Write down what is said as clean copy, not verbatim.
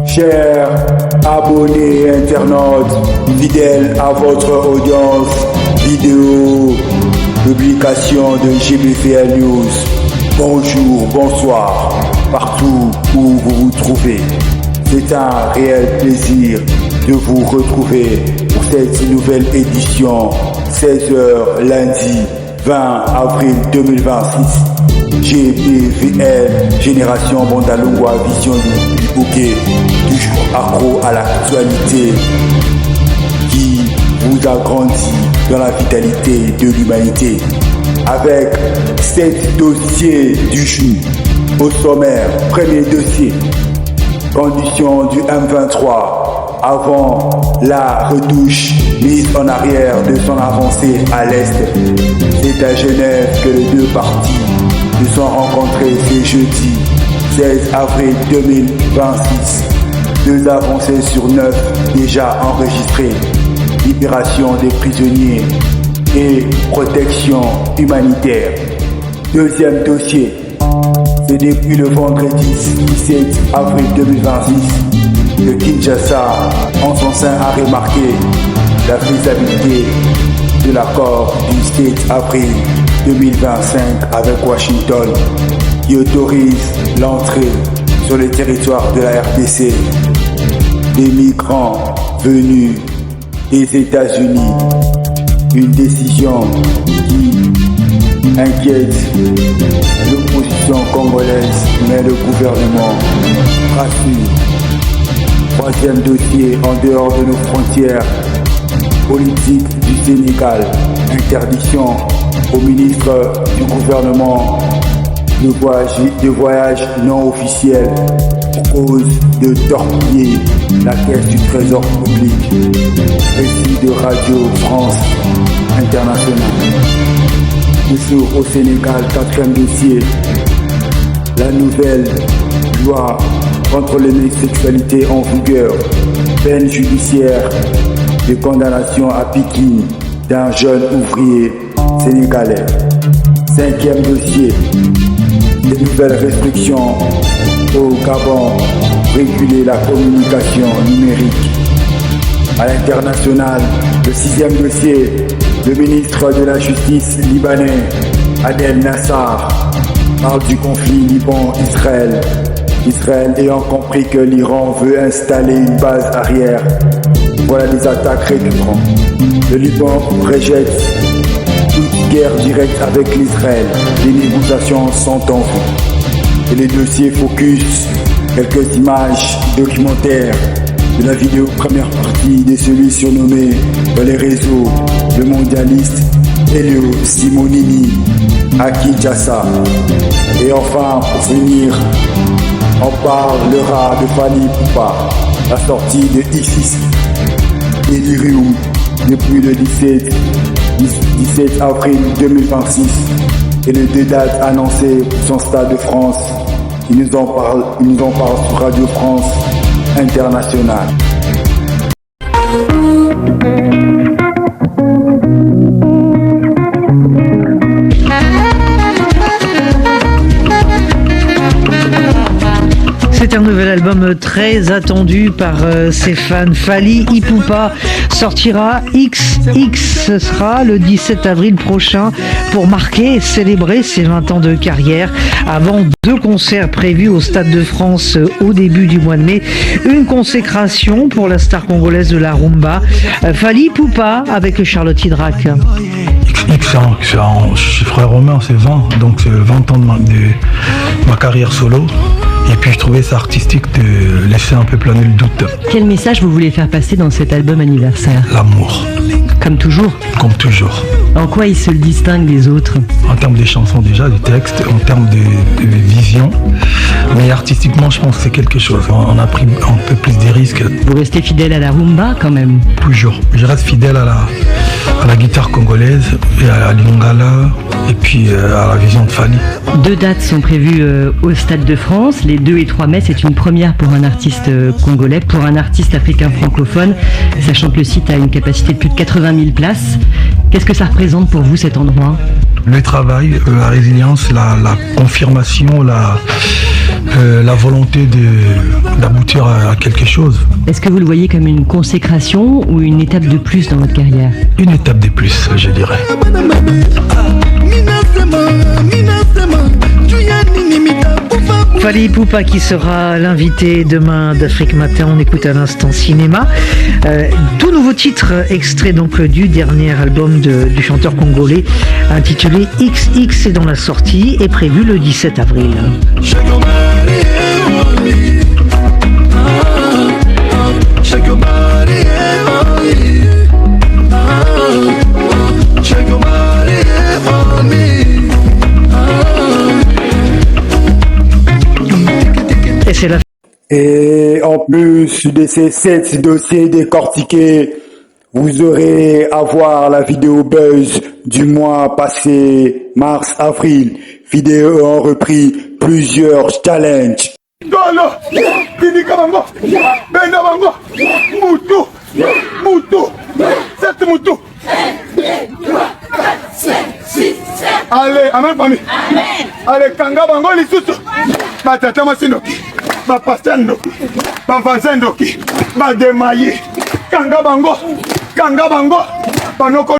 Chers abonnés internautes, fidèles à votre audience vidéo, publication de GBVL News, bonjour, bonsoir, partout où vous vous trouvez. C'est un réel plaisir de vous retrouver pour cette nouvelle édition, 16h lundi 20 avril 2026. GBVL, Génération Bandalungwa, vision du bouquet, toujours accro à l'actualité qui vous a grandi dans la vitalité de l'humanité. Avec 7 dossiers du jour au sommaire. Premier dossier, condition du M23 avant la retouche mise en arrière de son avancée à l'Est. C'est à Genève que les deux parties se sont rencontrés ce jeudi 16 avril 2026. 2 avancées sur 9 déjà enregistrées. Libération des prisonniers et protection humanitaire. Deuxième dossier, c'est depuis le vendredi 17 avril 2026 que Kinshasa, en son sein, a remarqué la faisabilité de l'accord du 7 avril 2025 avec Washington qui autorise l'entrée sur le territoire de la RDC des migrants venus des États-Unis. Une décision qui inquiète l'opposition congolaise, mais le gouvernement rassure. Troisième dossier, en dehors de nos frontières, politique du Sénégal, interdiction au ministre du gouvernement de voyage non officiel pour cause de torpiller la caisse du trésor public. Récit de Radio France Internationale. Toujours au Sénégal, quatrième dossier, la nouvelle loi contre l'homosexualité en vigueur, peine judiciaire de condamnation à Pékin d'un jeune ouvrier sénégalais. Cinquième dossier, les nouvelles restrictions au Gabon, réguler la communication numérique. À l'international, le sixième dossier, le ministre de la Justice libanais, Adel Nassar, parle du conflit Liban-Israël. Israël ayant compris que l'Iran veut installer une base arrière. Voilà des attaques récurrentes. Le Liban rejette toute guerre directe avec l'Israël. Les négociations sont en vue. Et les dossiers focus, quelques images documentaires de la vidéo première partie de celui surnommé dans les réseaux le mondialiste Elio Simonini à Kinshasa. Et enfin, pour finir, on parlera de Fally Ipupa, la sortie de Isis Delirium depuis le 17 avril 2026 et les 2 dates annoncées pour son stade de France. Il nous en parle sur Radio France Internationale. C'est un nouvel album très attendu par ses fans. Fally Ipupa sortira XX. Ce sera le 17 avril prochain pour marquer et célébrer ses 20 ans de carrière avant 2 concerts prévus au Stade de France au début du mois de mai. Une consécration pour la star congolaise de la rumba, Fally Ipupa avec Charlotte Hydrac. XX, en chiffre romain, c'est 20, donc c'est 20 ans de ma carrière solo. Et puis je trouvais ça artistique de laisser un peu planer le doute. Quel message vous voulez faire passer dans cet album anniversaire? L'amour. Comme toujours? Comme toujours. En quoi il se le distingue des autres? En termes des chansons déjà, du texte, en termes de vision. Mais artistiquement, je pense que c'est quelque chose. On a pris un peu plus des des risques. Vous restez fidèle à la rumba quand même. Toujours. Je reste fidèle à la guitare congolaise, et à l'ingala, et puis à la vision de Fally. 2 dates sont prévues au Stade de France. Les 2 et 3 mai, c'est une première pour un artiste congolais, pour un artiste africain francophone, sachant que le site a une capacité de plus de 80 000 places. Qu'est-ce que ça représente pour vous cet endroit? Le travail, la résilience, la confirmation, la volonté d'aboutir à quelque chose. Est-ce que vous le voyez comme une consécration ou une étape de plus dans votre carrière? Une étape de plus, je dirais. Fally Ipupa qui sera l'invité demain d'Afrique Matin. On écoute à l'instant Cinéma. Tout nouveau titre extrait donc du dernier album du chanteur congolais intitulé XX est dans la sortie et prévu le 17 avril. Et c'est la Et en plus de ces 7 dossiers décortiqués, vous aurez à voir la vidéo buzz du mois passé, mars-avril. Vidéo ont repris plusieurs challenges. Dolo, Didika Bango, Benda Bango, Moutou, 7 Moutou. Allez, amen famille. Allez, Kanga Bango, les sous. Batata Masinoki, Bapastendo, Bafazendoki, Bademaye, Kanga Bango, Banoko.